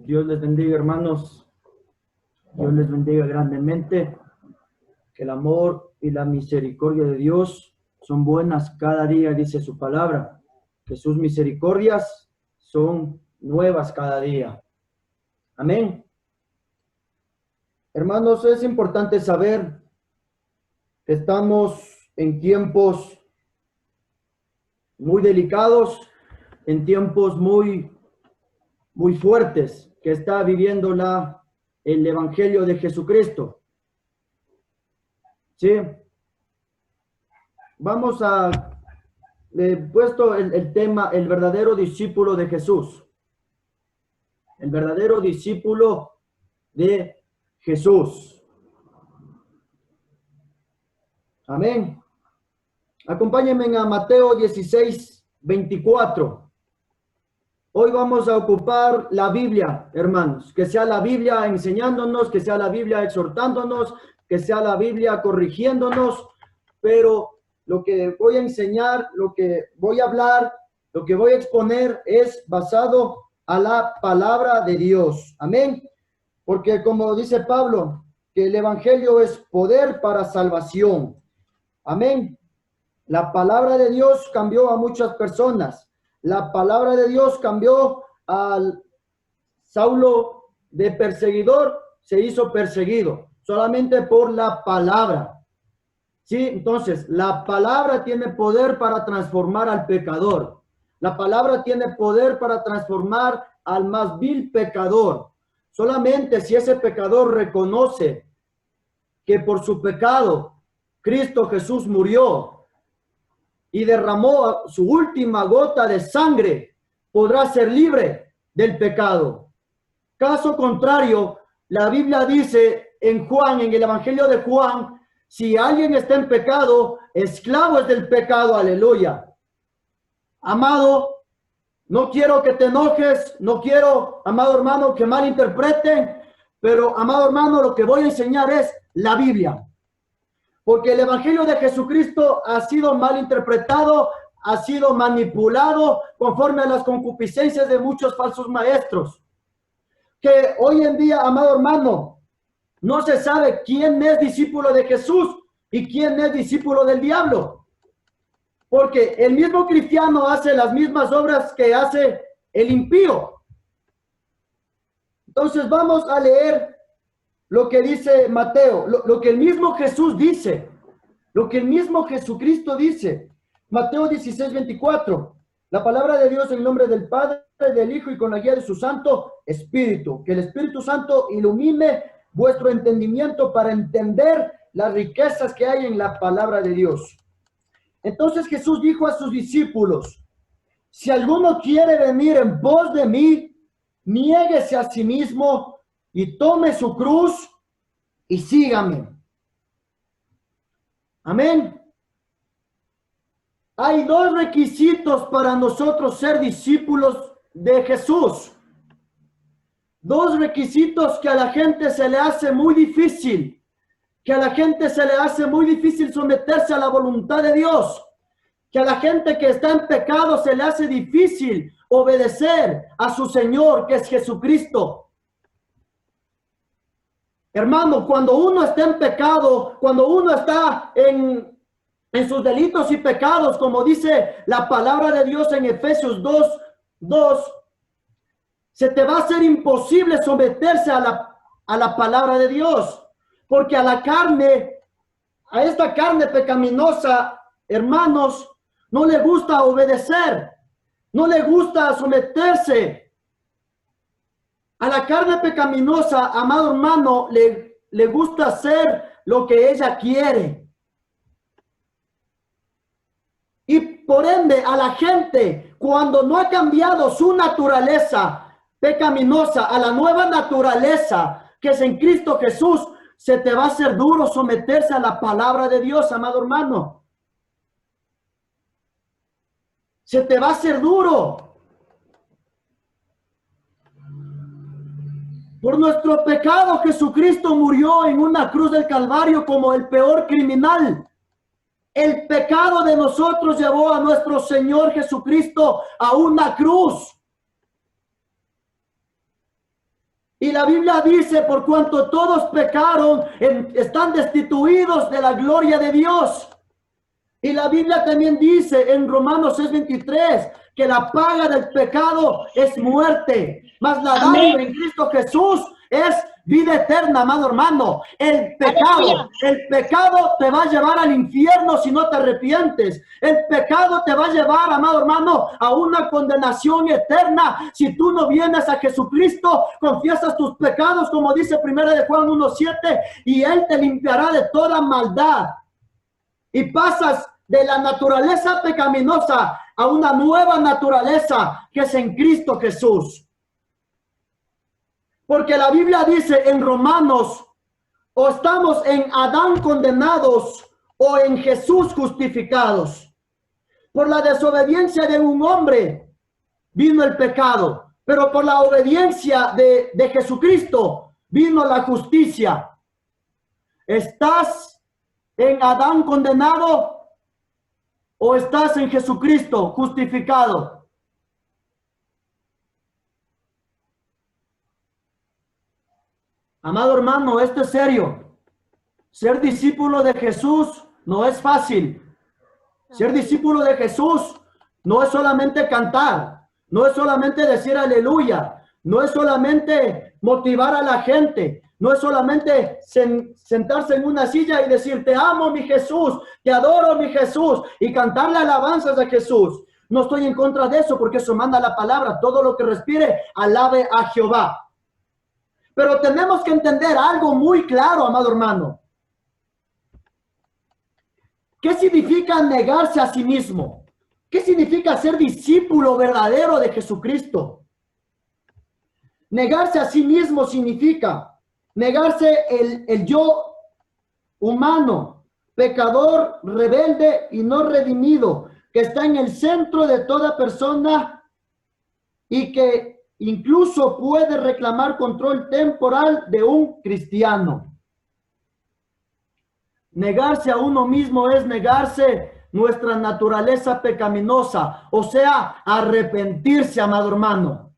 Dios les bendiga, hermanos. Dios les bendiga grandemente. Que el amor y la misericordia de Dios son buenas cada día, dice su palabra. Que sus misericordias son nuevas cada día. Amén. Hermanos, es importante saber que estamos en tiempos muy delicados, en tiempos muy fuertes que está viviendo el Evangelio de Jesucristo. Sí. Vamos a puesto el tema, el verdadero discípulo de Jesús. El verdadero discípulo de Jesús. Amén. Acompáñenme a Mateo 16, 24. Hoy vamos a ocupar la Biblia, hermanos. Que sea la Biblia enseñándonos, que sea la Biblia exhortándonos, que sea la Biblia corrigiéndonos, pero lo que voy a enseñar, lo que voy a hablar, lo que voy a exponer es basado a la palabra de Dios. Amén. Porque como dice Pablo, que el evangelio es poder para salvación. Amén. La palabra de Dios cambió a muchas personas. La palabra de Dios cambió al Saulo de perseguidor, se hizo perseguido solamente por la palabra. Sí, entonces, la palabra tiene poder para transformar al pecador. La palabra tiene poder para transformar al más vil pecador. Solamente si ese pecador reconoce que por su pecado Cristo Jesús murió y derramó su última gota de sangre, podrá ser libre del pecado. Caso contrario, la Biblia dice en Juan, en el Evangelio de Juan, si alguien está en pecado, esclavo es del pecado, aleluya. Amado, no quiero que te enojes, no quiero, amado hermano, que malinterpreten, pero, amado hermano, lo que voy a enseñar es la Biblia. Porque el Evangelio de Jesucristo ha sido malinterpretado, ha sido manipulado conforme a las concupiscencias de muchos falsos maestros. Que hoy en día, amado hermano, no se sabe quién es discípulo de Jesús y quién es discípulo del diablo. Porque el mismo cristiano hace las mismas obras que hace el impío. Entonces vamos a leer lo que dice Mateo, lo que el mismo Jesús dice, lo que el mismo Jesucristo dice. Mateo 16, 24. La palabra de Dios en nombre del Padre, del Hijo y con la guía de su Santo Espíritu. Que el Espíritu Santo ilumine vuestro entendimiento para entender las riquezas que hay en la palabra de Dios. Entonces Jesús dijo a sus discípulos, si alguno quiere venir en pos de mí, niéguese a sí mismo y tome su cruz y sígame. Amén. Hay dos requisitos para nosotros ser discípulos de Jesús. Dos requisitos que a la gente se le hace muy difícil. Que a la gente se le hace muy difícil someterse a la voluntad de Dios. Que a la gente que está en pecado se le hace difícil obedecer a su Señor, que es Jesucristo. Hermano, cuando uno está en pecado, cuando uno está en sus delitos y pecados, como dice la palabra de Dios en Efesios 2, se te va a hacer imposible someterse a la palabra de Dios, porque a la carne, a esta carne pecaminosa, hermanos, no le gusta obedecer, no le gusta someterse. A la carne pecaminosa, amado hermano, le gusta hacer lo que ella quiere. Y por ende, a la gente, cuando no ha cambiado su naturaleza pecaminosa a la nueva naturaleza que es en Cristo Jesús, se te va a hacer duro someterse a la palabra de Dios, amado hermano. Se te va a hacer duro. Por nuestro pecado, Jesucristo murió en una cruz del Calvario como el peor criminal. El pecado de nosotros llevó a nuestro Señor Jesucristo a una cruz. Y la Biblia dice, por cuanto todos pecaron, están destituidos de la gloria de Dios. Y la Biblia también dice en Romanos 6:23 que la paga del pecado es muerte, mas la dádiva en Cristo Jesús es vida eterna, amado hermano. El pecado te va a llevar al infierno si no te arrepientes. El pecado te va a llevar, amado hermano, a una condenación eterna si tú no vienes a Jesucristo, confiesas tus pecados, como dice 1 de Juan 1:7, y Él te limpiará de toda maldad. Y pasas de la naturaleza pecaminosa a una nueva naturaleza que es en Cristo Jesús. Porque la Biblia dice en Romanos, o estamos en Adán condenados o en Jesús justificados. Por la desobediencia de un hombre vino el pecado, pero por la obediencia de Jesucristo vino la justicia. ¿Estás en Adán condenado o estás en Jesucristo justificado? Amado hermano, esto es serio. Ser discípulo de Jesús no es fácil. Ser discípulo de Jesús no es solamente cantar, no es solamente decir aleluya, no es solamente motivar a la gente, no es solamente sentarse en una silla y decir, te amo mi Jesús, te adoro mi Jesús, y cantarle alabanzas a Jesús. No estoy en contra de eso, porque eso manda la palabra, todo lo que respire, alabe a Jehová. Pero tenemos que entender algo muy claro, amado hermano. ¿Qué significa negarse a sí mismo? ¿Qué significa ser discípulo verdadero de Jesucristo? Negarse a sí mismo significa negarse el yo humano, pecador, rebelde y no redimido, que está en el centro de toda persona y que incluso puede reclamar control temporal de un cristiano. Negarse a uno mismo es negarse nuestra naturaleza pecaminosa, o sea, arrepentirse, amado hermano.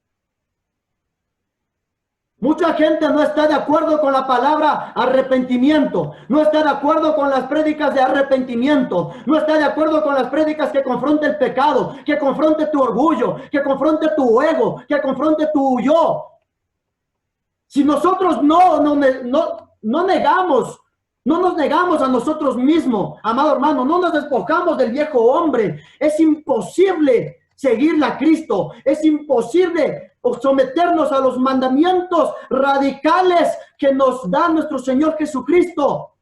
Mucha gente no está de acuerdo con la palabra arrepentimiento, no está de acuerdo con las prédicas de arrepentimiento, no está de acuerdo con las prédicas que confronte el pecado, que confronte tu orgullo, que confronte tu ego, que confronte tu yo. Si nosotros no nos negamos a nosotros mismos, amado hermano, no nos despojamos del viejo hombre, es imposible seguirle a Cristo, es imposible someternos a los mandamientos radicales que nos da nuestro Señor Jesucristo.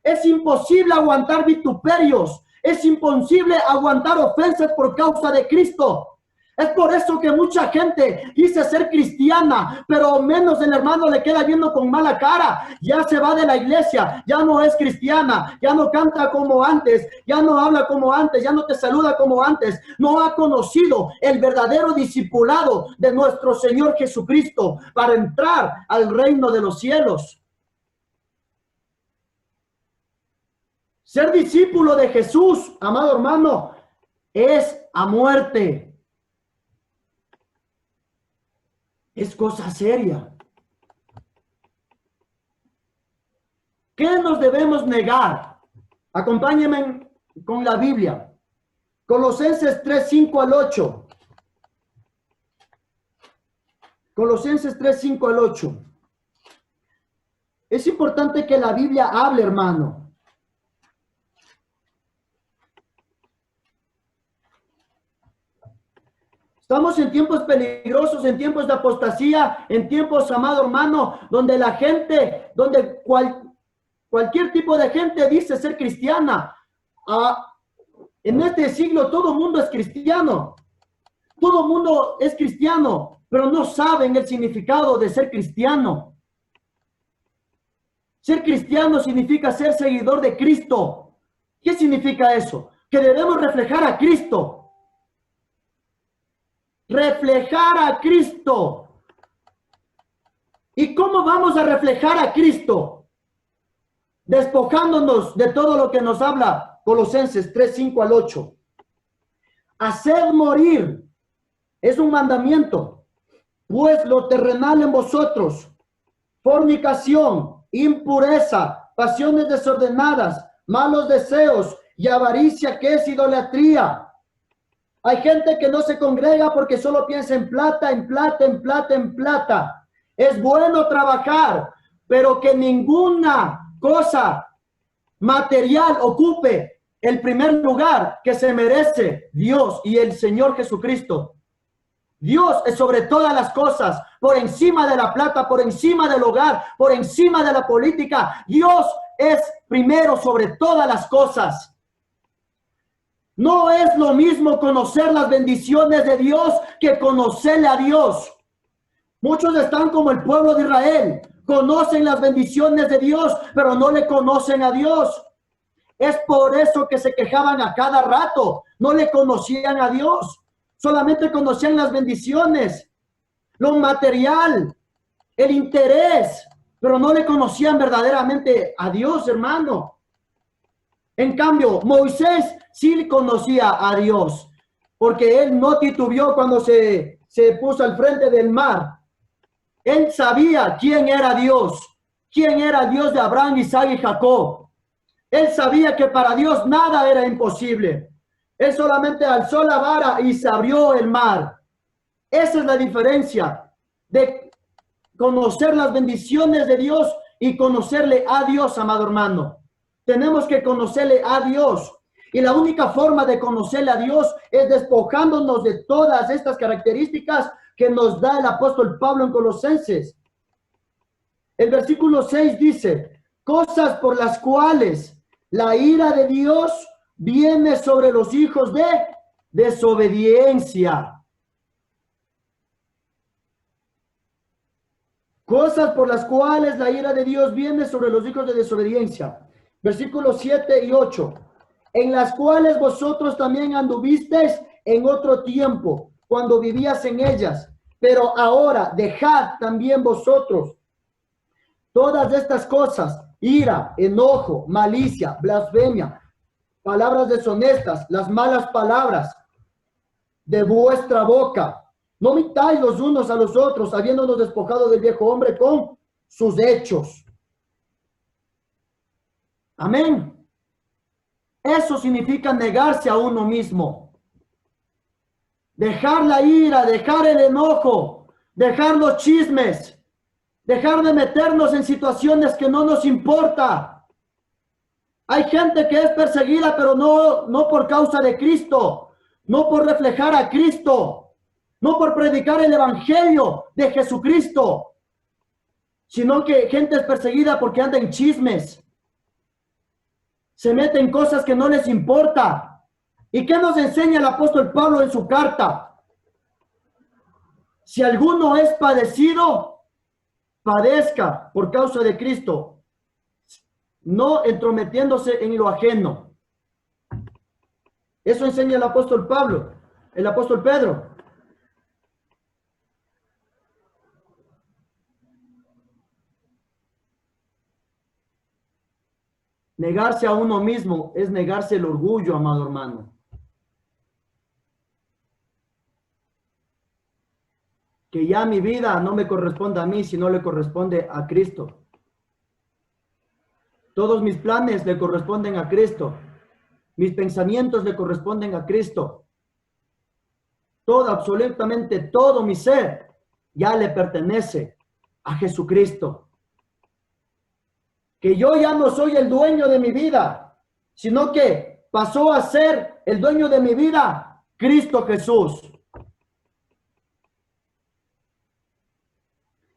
Es imposible aguantar vituperios, es imposible aguantar ofensas por causa de Cristo. Es por eso que mucha gente dice ser cristiana, pero menos el hermano le queda viendo con mala cara. Ya se va de la iglesia, ya no es cristiana, ya no canta como antes, ya no habla como antes, ya no te saluda como antes. No ha conocido el verdadero discipulado de nuestro Señor Jesucristo para entrar al reino de los cielos. Ser discípulo de Jesús, amado hermano, es a muerte. Es cosa seria. ¿Qué nos debemos negar? Acompáñenme con la Biblia. Colosenses 3, 5 al 8. Colosenses 3, 5 al 8. Es importante que la Biblia hable, hermano. Estamos en tiempos peligrosos, en tiempos de apostasía, en tiempos, amado hermano, donde la gente, donde cualquier tipo de gente dice ser cristiana. En este siglo todo el mundo es cristiano. Todo el mundo es cristiano, pero no saben el significado de ser cristiano. Ser cristiano significa ser seguidor de Cristo. ¿Qué significa eso? Que debemos reflejar a Cristo. Reflejar a Cristo. ¿Y cómo vamos a reflejar a Cristo? Despojándonos de todo lo que nos habla Colosenses 3, 5 al 8. Haced morir. Es un mandamiento. pues lo terrenal en vosotros, fornicación, impureza, pasiones desordenadas, malos deseos y avaricia, que es idolatría. Hay gente que no se congrega porque solo piensa en plata, en plata, en plata, en plata. Es bueno trabajar, pero que ninguna cosa material ocupe el primer lugar que se merece Dios y el Señor Jesucristo. Dios es sobre todas las cosas, por encima de la plata, por encima del hogar, por encima de la política. Dios es primero sobre todas las cosas. No es lo mismo conocer las bendiciones de Dios que conocerle a Dios. Muchos están como el pueblo de Israel. Conocen las bendiciones de Dios, pero no le conocen a Dios. Es por eso que se quejaban a cada rato. No le conocían a Dios. Solamente conocían las bendiciones, lo material, el interés, pero no le conocían verdaderamente a Dios, hermano. En cambio, Moisés sí conocía a Dios, porque él no titubeó cuando se puso al frente del mar. Él sabía quién era Dios de Abraham, Isaac y Jacob. Él sabía que para Dios nada era imposible. Él solamente alzó la vara y se abrió el mar. Esa es la diferencia de conocer las bendiciones de Dios y conocerle a Dios, amado hermano. Tenemos que conocerle a Dios. Y la única forma de conocerle a Dios es despojándonos de todas estas características que nos da el apóstol Pablo en Colosenses. El versículo 6 dice, cosas por las cuales la ira de Dios viene sobre los hijos de desobediencia. Cosas por las cuales la ira de Dios viene sobre los hijos de desobediencia. Versículos 7 y 8. En las cuales vosotros también anduvisteis en otro tiempo, cuando vivías en ellas. Pero ahora dejad también vosotros todas estas cosas: ira, enojo, malicia, blasfemia, palabras deshonestas, las malas palabras de vuestra boca. No mintáis los unos a los otros, habiéndonos despojado del viejo hombre con sus hechos. Amén. Eso significa negarse a uno mismo. Dejar la ira, dejar el enojo, dejar los chismes, dejar de meternos en situaciones que no nos importa. Hay gente que es perseguida, pero no por causa de Cristo, no por reflejar a Cristo, no por predicar el evangelio de Jesucristo, sino que gente es perseguida porque anda en chismes, se mete en cosas que no les importa. ¿Y qué nos enseña el apóstol Pablo en su carta? Si alguno es padecido, padezca por causa de Cristo, no entrometiéndose en lo ajeno. Eso enseña el apóstol Pablo, el apóstol Pedro. Negarse a uno mismo es negarse el orgullo, amado hermano. Que ya mi vida no me corresponde a mí, sino le corresponde a Cristo. Todos mis planes le corresponden a Cristo. Mis pensamientos le corresponden a Cristo. Todo, absolutamente todo mi ser ya le pertenece a Jesucristo. Que yo ya no soy el dueño de mi vida, sino que pasó a ser el dueño de mi vida Cristo Jesús.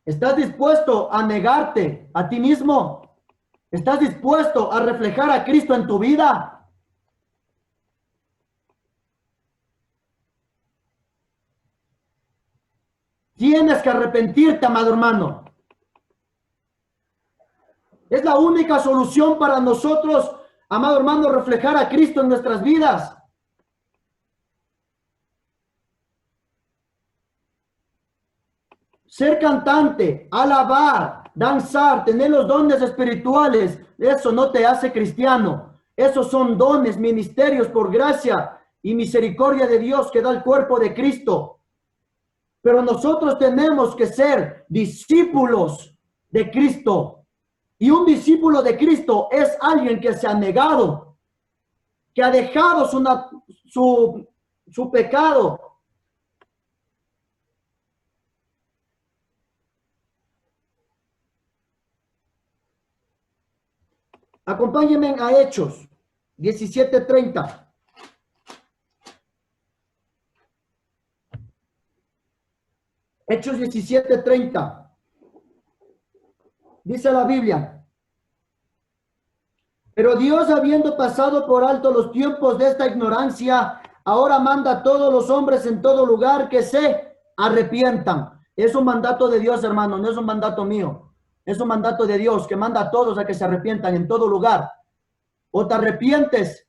¿Estás dispuesto a negarte a ti mismo? ¿Estás dispuesto a reflejar a Cristo en tu vida? Tienes que arrepentirte, amado hermano. Es la única solución para nosotros, amado hermano, reflejar a Cristo en nuestras vidas. Ser cantante, alabar, danzar, tener los dones espirituales, eso no te hace cristiano. Esos son dones, ministerios por gracia y misericordia de Dios que da el cuerpo de Cristo. Pero nosotros tenemos que ser discípulos de Cristo. Y un discípulo de Cristo es alguien que se ha negado, que ha dejado su pecado. Acompáñenme a Hechos 17:30. Hechos 17:30. Dice la Biblia: pero Dios, habiendo pasado por alto los tiempos de esta ignorancia, ahora manda a todos los hombres en todo lugar que se arrepientan. Es un mandato de Dios, hermano, no es un mandato mío. Es un mandato de Dios que manda a todos a que se arrepientan en todo lugar. O te arrepientes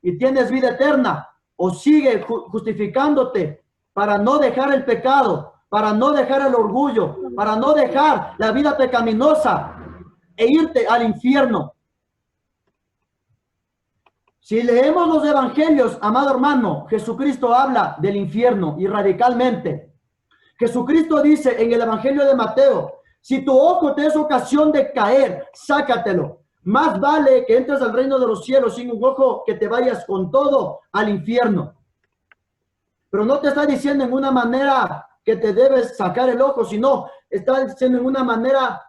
y tienes vida eterna, o sigue justificándote para no dejar el pecado, para no dejar el orgullo, para no dejar la vida pecaminosa e irte al infierno. Si leemos los evangelios, amado hermano, Jesucristo habla del infierno y radicalmente. Jesucristo dice en el evangelio de Mateo: si tu ojo te es ocasión de caer, sácatelo. Más vale que entres al reino de los cielos sin un ojo que te vayas con todo al infierno. Pero no te está diciendo en una manera que te debes sacar el ojo, sino está diciendo en una manera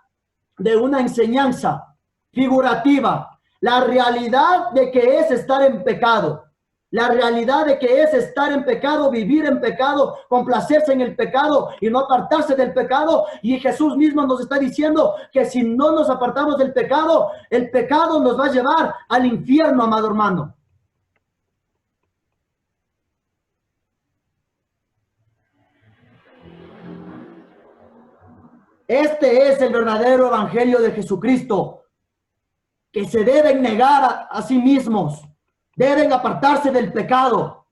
de una enseñanza figurativa. La realidad de que es estar en pecado. La realidad de que es estar en pecado, vivir en pecado, complacerse en el pecado y no apartarse del pecado. Y Jesús mismo nos está diciendo que si no nos apartamos del pecado, el pecado nos va a llevar al infierno, amado hermano. Este es el verdadero evangelio de Jesucristo, que se deben negar a sí mismos, deben apartarse del pecado.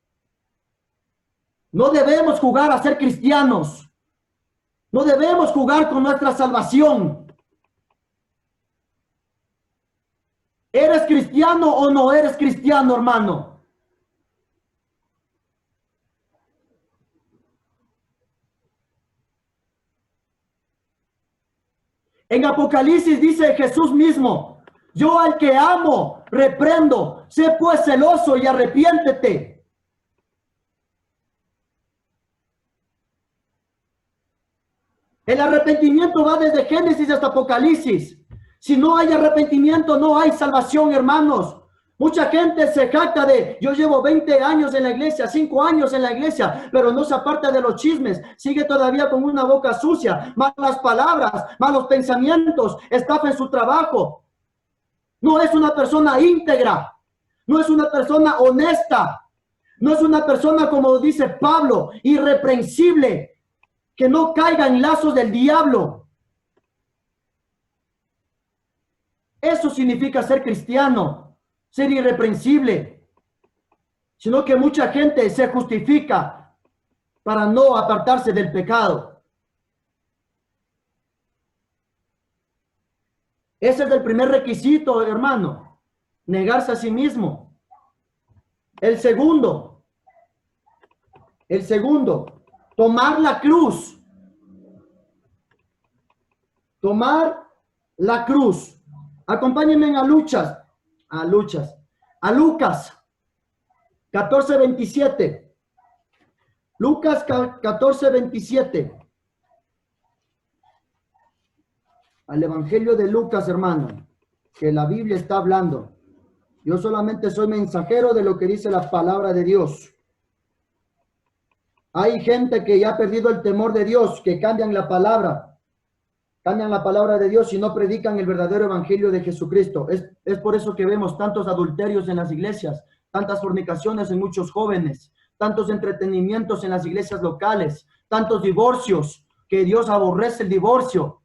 No debemos jugar a ser cristianos, no debemos jugar con nuestra salvación. ¿Eres cristiano o no eres cristiano, hermano? En Apocalipsis dice Jesús mismo: yo al que amo, reprendo, sé pues celoso y arrepiéntete. El arrepentimiento va desde Génesis hasta Apocalipsis. Si no hay arrepentimiento, no hay salvación, hermanos. Mucha gente se jacta de: yo llevo 20 años en la iglesia, 5 años en la iglesia, pero no se aparta de los chismes, sigue todavía con una boca sucia, malas palabras, malos pensamientos, estafa en su trabajo. No es una persona íntegra, no es una persona honesta, no es una persona, como dice Pablo, irreprensible, que no caiga en lazos del diablo. Eso significa ser cristiano, ser irreprensible, sino que mucha gente se justifica para no apartarse del pecado. Ese es el primer requisito, hermano, negarse a sí mismo. El segundo, tomar la cruz. Tomar la cruz. Acompáñenme a Lucas 14:27. Lucas 14:27. Al evangelio de Lucas, hermano, que la Biblia está hablando. Yo solamente soy mensajero de lo que dice la palabra de Dios. Hay gente que ya ha perdido el temor de Dios, que cambian la palabra de Dios y no predican el verdadero evangelio de Jesucristo. Es por eso que vemos tantos adulterios en las iglesias, tantas fornicaciones en muchos jóvenes, tantos entretenimientos en las iglesias locales, tantos divorcios, que Dios aborrece el divorcio.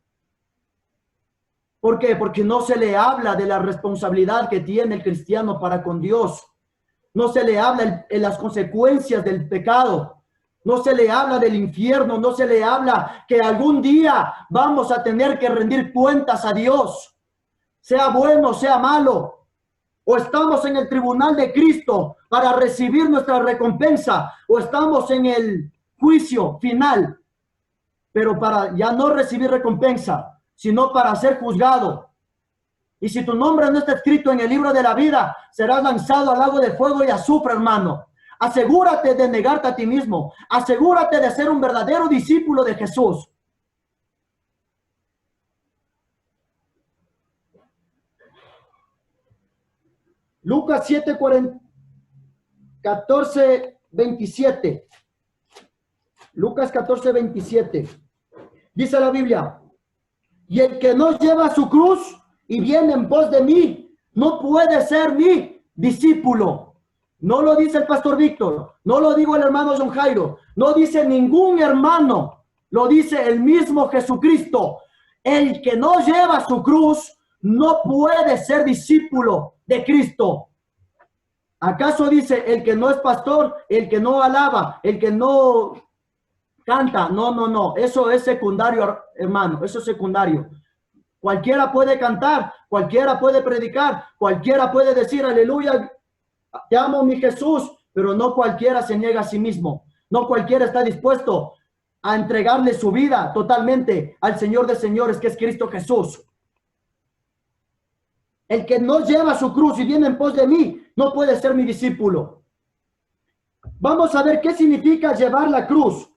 ¿Por qué? Porque no se le habla de la responsabilidad que tiene el cristiano para con Dios. No se le habla de las consecuencias del pecado. No se le habla del infierno. No se le habla que algún día vamos a tener que rendir cuentas a Dios. Sea bueno, sea malo. O estamos en el tribunal de Cristo para recibir nuestra recompensa. O estamos en el juicio final, pero para ya no recibir recompensa, sino para ser juzgado. Y si tu nombre no está escrito en el libro de la vida, serás lanzado al lago de fuego y azufre, hermano. Asegúrate de negarte a ti mismo. Asegúrate de ser un verdadero discípulo de Jesús. Lucas 7, 14, 27. Lucas 14, 27. Dice la Biblia: y el que no lleva su cruz y viene en pos de mí, no puede ser mi discípulo. No lo dice el pastor Víctor, no lo digo el hermano John Jairo, no dice ningún hermano, lo dice el mismo Jesucristo. El que no lleva su cruz no puede ser discípulo de Cristo. ¿Acaso dice el que no es pastor, el que no alaba, el que no canta? No, no, no, eso es secundario, hermano, eso es secundario. Cualquiera puede cantar, cualquiera puede predicar, cualquiera puede decir aleluya, te amo mi Jesús, pero no cualquiera se niega a sí mismo. No cualquiera está dispuesto a entregarle su vida totalmente al Señor de señores, que es Cristo Jesús. El que no lleva su cruz y viene en pos de mí, no puede ser mi discípulo. Vamos a ver qué significa llevar la cruz.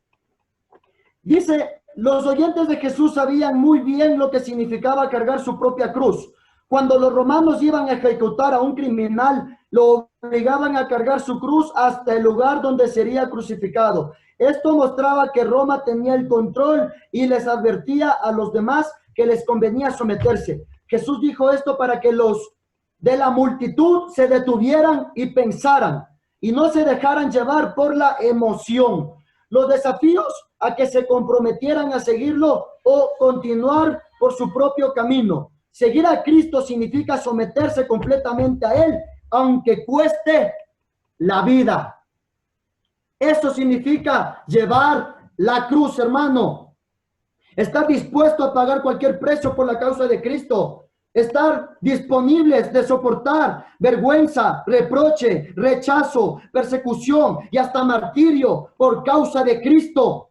Dice, los oyentes de Jesús sabían muy bien lo que significaba cargar su propia cruz. Cuando los romanos iban a ejecutar a un criminal, lo obligaban a cargar su cruz hasta el lugar donde sería crucificado. Esto mostraba que Roma tenía el control y les advertía a los demás que les convenía someterse. Jesús dijo esto para que los de la multitud se detuvieran y pensaran y no se dejaran llevar por la emoción. Los desafíos a que se comprometieran a seguirlo o continuar por su propio camino. Seguir a Cristo significa someterse completamente a Él, aunque cueste la vida. Eso significa llevar la cruz, hermano. Estar dispuesto a pagar cualquier precio por la causa de Cristo. Estar disponibles de soportar vergüenza, reproche, rechazo, persecución y hasta martirio por causa de Cristo.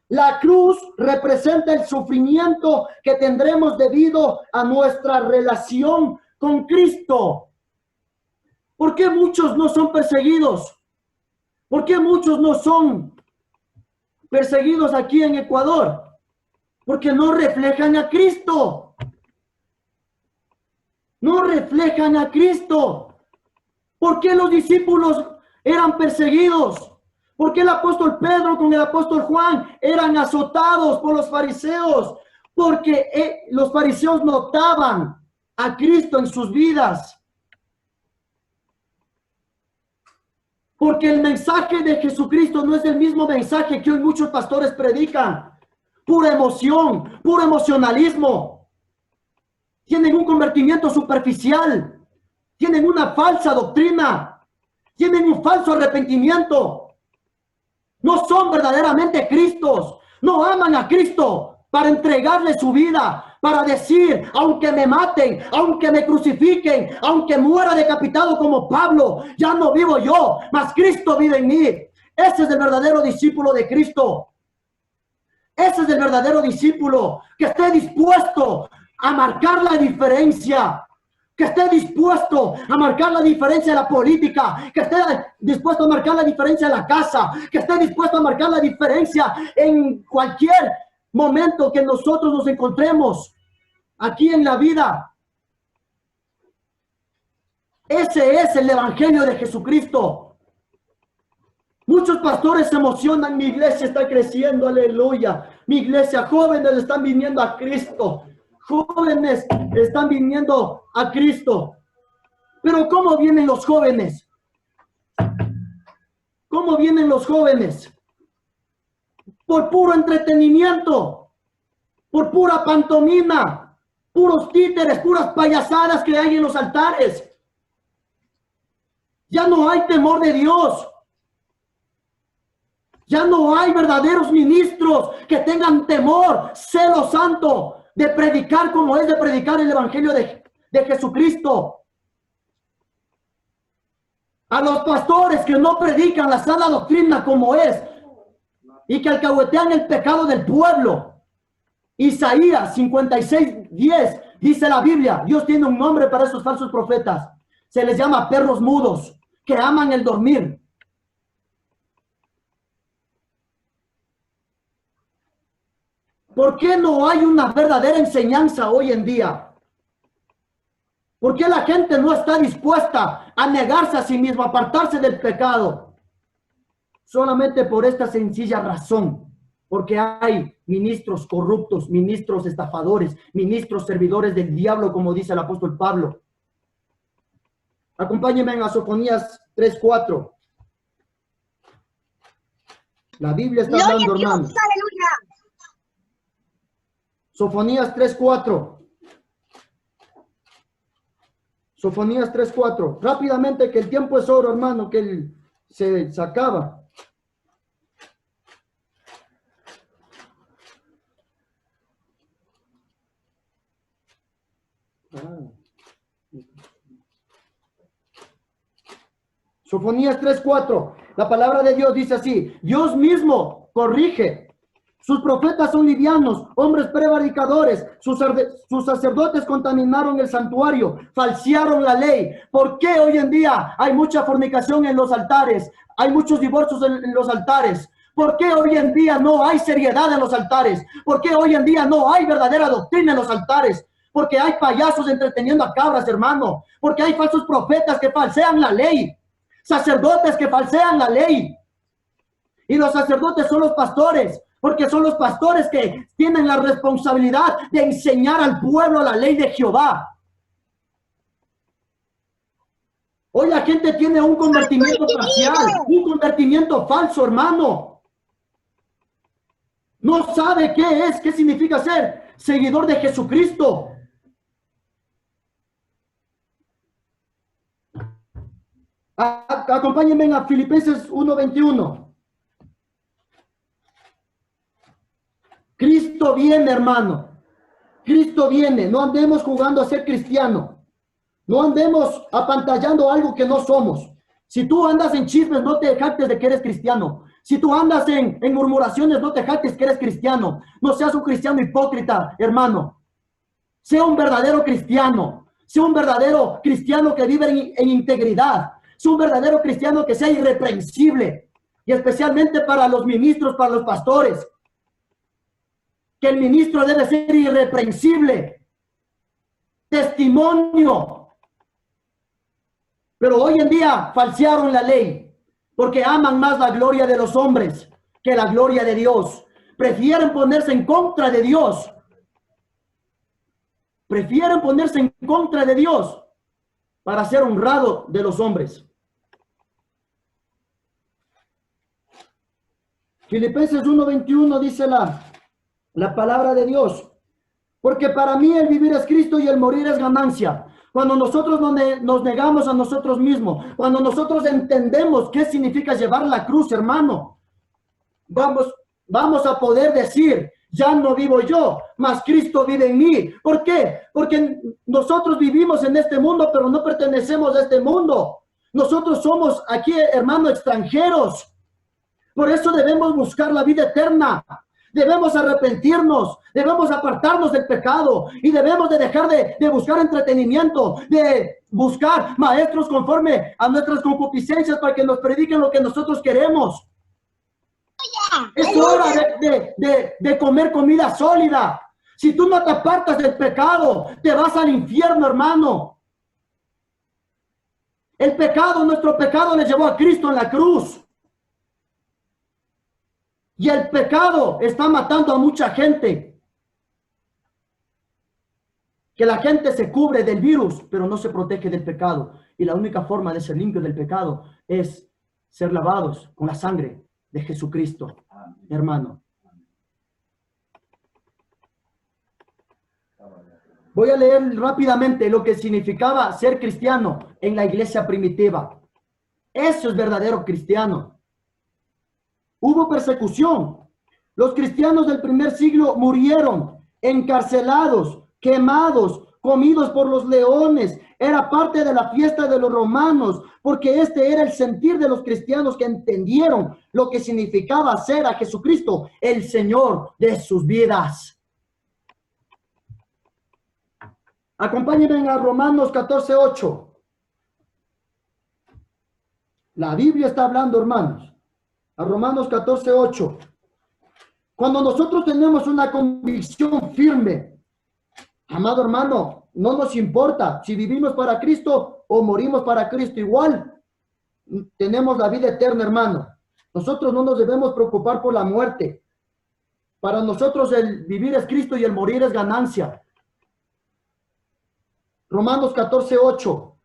La cruz representa el sufrimiento que tendremos debido a nuestra relación con Cristo. ¿Por qué muchos no son perseguidos? ¿Por qué muchos no son perseguidos aquí en Ecuador? Porque no reflejan a Cristo. No reflejan a Cristo. ¿Por qué los discípulos eran perseguidos? ¿Por qué el apóstol Pedro con el apóstol Juan eran azotados por los fariseos? Porque los fariseos notaban a Cristo en sus vidas. Porque el mensaje de Jesucristo no es el mismo mensaje que hoy muchos pastores predican. Pura emoción, puro emocionalismo. Tienen un convertimiento superficial. Tienen una falsa doctrina. Tienen un falso arrepentimiento. No son verdaderamente Cristos. No aman a Cristo para entregarle su vida, para decir, aunque me maten, aunque me crucifiquen, aunque muera decapitado como Pablo, ya no vivo yo, mas Cristo vive en mí. Ese es el verdadero discípulo de Cristo. Ese es el verdadero discípulo que esté dispuesto a marcar la diferencia. Que esté dispuesto a marcar la diferencia en la política, que esté dispuesto a marcar la diferencia en la casa, que esté dispuesto a marcar la diferencia en cualquier momento que nosotros nos encontremos aquí en la vida. Ese es el evangelio de Jesucristo. Muchos pastores se emocionan, mi iglesia está creciendo, aleluya. Mi iglesia, jóvenes están viniendo a Cristo. Jóvenes están viniendo a Cristo. Pero ¿cómo vienen los jóvenes? ¿Cómo vienen los jóvenes? Por puro entretenimiento, por pura pantomima, puros títeres, puras payasadas que hay en los altares. Ya no hay temor de Dios. Ya no hay verdaderos ministros que tengan temor, celo santo de predicar como es de predicar el evangelio de Jesucristo. A los pastores que no predican la sana doctrina como es, y que alcahuetean el pecado del pueblo. Isaías 56:10 dice la Biblia, Dios tiene un nombre para esos falsos profetas. Se les llama perros mudos, que aman el dormir. ¿Por qué no hay una verdadera enseñanza hoy en día? ¿Por qué la gente no está dispuesta a negarse a sí misma, a apartarse del pecado? Solamente por esta sencilla razón. Porque hay ministros corruptos, ministros estafadores, ministros servidores del diablo, como dice el apóstol Pablo. Acompáñenme a Sofonías 3:4. La Biblia está hablando, hermanos. Sofonías 3:4. Sofonías 3:4. Rápidamente, que el tiempo es oro, hermano, que se acaba. Sofonías 3:4. La palabra de Dios dice así: Dios mismo corrige. Sus profetas son livianos, hombres prevaricadores. Sus sacerdotes contaminaron el santuario, falsearon la ley. ¿Por qué hoy en día hay mucha fornicación en los altares? Hay muchos divorcios en los altares. ¿Por qué hoy en día no hay seriedad en los altares? ¿Por qué hoy en día no hay verdadera doctrina en los altares? Porque hay payasos entreteniendo a cabras, hermano. Porque hay falsos profetas que falsean la ley. Sacerdotes que falsean la ley. Y los sacerdotes son los pastores, porque son los pastores que tienen la responsabilidad de enseñar al pueblo la ley de Jehová. Hoy la gente tiene un convertimiento parcial, un convertimiento falso, hermano. No sabe qué significa ser seguidor de Jesucristo. Acompáñenme a Filipenses 1:21. Cristo viene, hermano. Cristo viene. No andemos jugando a ser cristiano. No andemos apantallando algo que no somos. Si tú andas en chismes, no te jactes de que eres cristiano. Si tú andas en murmuraciones, no te jactes que eres cristiano. No seas un cristiano hipócrita, hermano. Sea un verdadero cristiano. Sea un verdadero cristiano que vive en integridad. Sea un verdadero cristiano que sea irreprensible. Y especialmente para los ministros, para los pastores. Que el ministro debe ser irreprensible. Testimonio. Pero hoy en día falsearon la ley. Porque aman más la gloria de los hombres que la gloria de Dios. Prefieren ponerse en contra de Dios. Prefieren ponerse en contra de Dios para ser honrado de los hombres. Filipenses 1:21 dice la palabra de Dios. Porque para mí el vivir es Cristo y el morir es ganancia. Cuando nosotros nos negamos a nosotros mismos, cuando nosotros entendemos qué significa llevar la cruz, hermano, vamos a poder decir: ya no vivo yo, mas Cristo vive en mí. ¿Por qué? Porque nosotros vivimos en este mundo, pero no pertenecemos a este mundo. Nosotros somos aquí, hermano, extranjeros. Por eso debemos buscar la vida eterna. Debemos arrepentirnos, debemos apartarnos del pecado y debemos de dejar de buscar entretenimiento, de buscar maestros conforme a nuestras concupiscencias para que nos prediquen lo que nosotros queremos. Es hora de comer comida sólida. Si tú no te apartas del pecado, te vas al infierno, hermano. El pecado, nuestro pecado, le llevó a Cristo en la cruz. Y el pecado está matando a mucha gente. Que la gente se cubre del virus, pero no se protege del pecado. Y la única forma de ser limpio del pecado es ser lavados con la sangre de Jesucristo, hermano. Voy a leer rápidamente lo que significaba ser cristiano en la iglesia primitiva. Eso es verdadero cristiano. Hubo persecución. Los cristianos del primer siglo murieron encarcelados, quemados, comidos por los leones, era parte de la fiesta de los romanos, porque este era el sentir de los cristianos que entendieron lo que significaba hacer a Jesucristo el Señor de sus vidas. Acompáñenme a Romanos 14:8. La Biblia está hablando, hermanos. A Romanos 14:8. Cuando nosotros tenemos una convicción firme, amado hermano, no nos importa si vivimos para Cristo o morimos para Cristo. Igual tenemos la vida eterna, hermano. Nosotros no nos debemos preocupar por la muerte. Para nosotros el vivir es Cristo y el morir es ganancia. Romanos 14:8.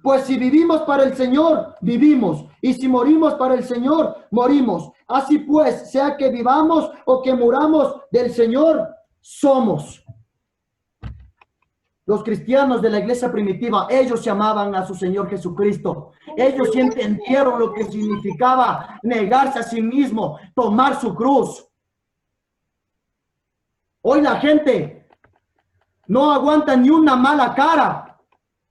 Pues si vivimos para el Señor, vivimos. Y si morimos para el Señor, morimos. Así pues, sea que vivamos o que muramos, del Señor somos. Los cristianos de la iglesia primitiva, ellos se amaban a su Señor Jesucristo. Ellos sí entendieron lo que significaba negarse a sí mismo, tomar su cruz. Hoy la gente no aguanta ni una mala cara.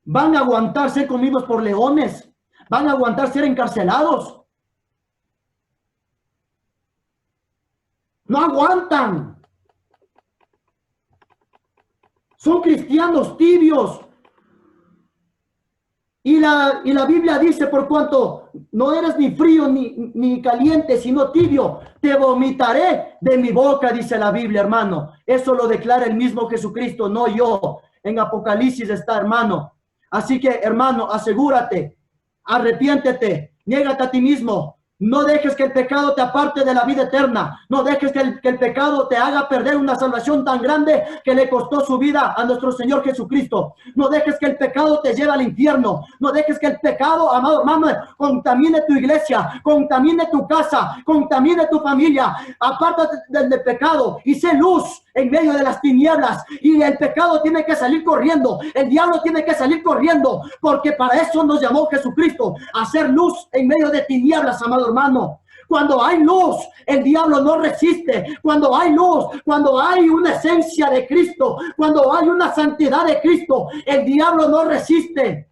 Van a aguantar ser comidos por leones. Van a aguantar ser encarcelados. No aguantan. Son cristianos tibios. Y la Biblia dice, por cuanto no eres ni frío ni caliente, sino tibio, te vomitaré de mi boca, dice la Biblia, hermano. Eso lo declara el mismo Jesucristo, no yo. En Apocalipsis está, hermano. Así que, hermano, asegúrate, arrepiéntete, niégate a ti mismo. No dejes que el pecado te aparte de la vida eterna. No dejes que el pecado te haga perder una salvación tan grande que le costó su vida a nuestro Señor Jesucristo. No dejes que el pecado te lleve al infierno. No dejes que el pecado, amado hermano, contamine tu iglesia, contamine tu casa, contamine tu familia. Apártate del pecado y sé luz en medio de las tinieblas. Y el pecado tiene que salir corriendo. El diablo tiene que salir corriendo, porque para eso nos llamó Jesucristo, a hacer luz en medio de tinieblas, amado hermano. Cuando hay luz, el diablo no resiste. Cuando hay luz, cuando hay una esencia de Cristo, cuando hay una santidad de Cristo, el diablo no resiste.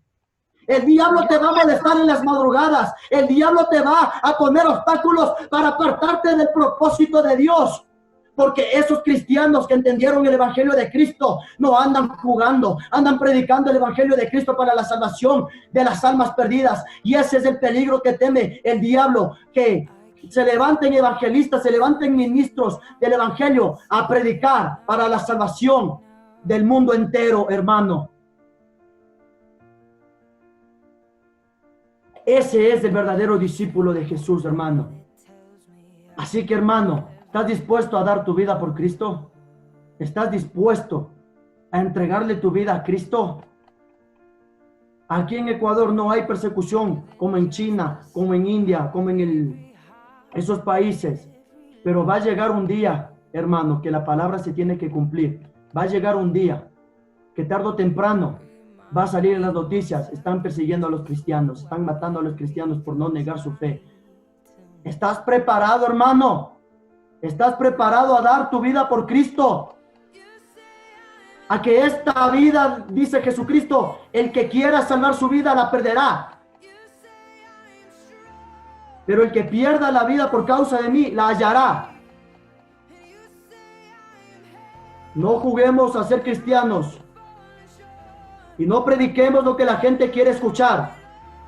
El diablo te va a molestar en las madrugadas. El diablo te va a poner obstáculos para apartarte del propósito de Dios. Porque esos cristianos que entendieron el evangelio de Cristo no andan jugando, andan predicando el evangelio de Cristo para la salvación de las almas perdidas. Y ese es el peligro que teme el diablo, que se levanten evangelistas, se levanten ministros del evangelio a predicar para la salvación del mundo entero, hermano. Ese es el verdadero discípulo de Jesús, hermano. Así que, hermano, ¿estás dispuesto a dar tu vida por Cristo? ¿Estás dispuesto a entregarle tu vida a Cristo? Aquí en Ecuador no hay persecución como en China, como en India, como en esos países. Pero va a llegar un día, hermano, que la palabra se tiene que cumplir. Va a llegar un día que tarde o temprano va a salir en las noticias. Están persiguiendo a los cristianos, están matando a los cristianos por no negar su fe. ¿Estás preparado, hermano? ¿Estás preparado a dar tu vida por Cristo? A que esta vida, dice Jesucristo, el que quiera salvar su vida la perderá. Pero el que pierda la vida por causa de mí, la hallará. No juguemos a ser cristianos. Y no prediquemos lo que la gente quiere escuchar.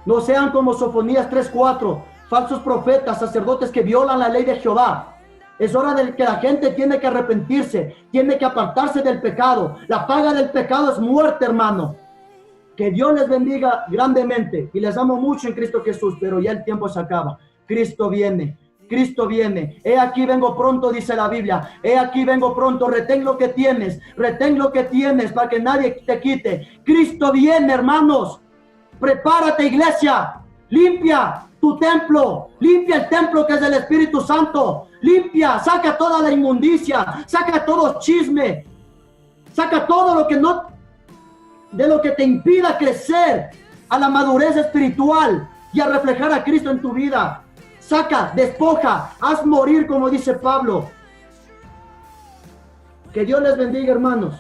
No sean como Sofonías 3:4, falsos profetas, sacerdotes que violan la ley de Jehová. Es hora de que la gente tiene que arrepentirse, tiene que apartarse del pecado. La paga del pecado es muerte, hermano. Que Dios les bendiga grandemente y les amo mucho en Cristo Jesús, pero ya el tiempo se acaba. Cristo viene, Cristo viene. He aquí vengo pronto, dice la Biblia. He aquí vengo pronto, retén lo que tienes para que nadie te quite. Cristo viene, hermanos. Prepárate, iglesia. Limpia tu templo, limpia el templo que es del Espíritu Santo, limpia, saca toda la inmundicia, saca todo chisme, saca todo lo que no, de lo que te impida crecer a la madurez espiritual y a reflejar a Cristo en tu vida. Saca, despoja, haz morir, como dice Pablo. Que Dios les bendiga, hermanos.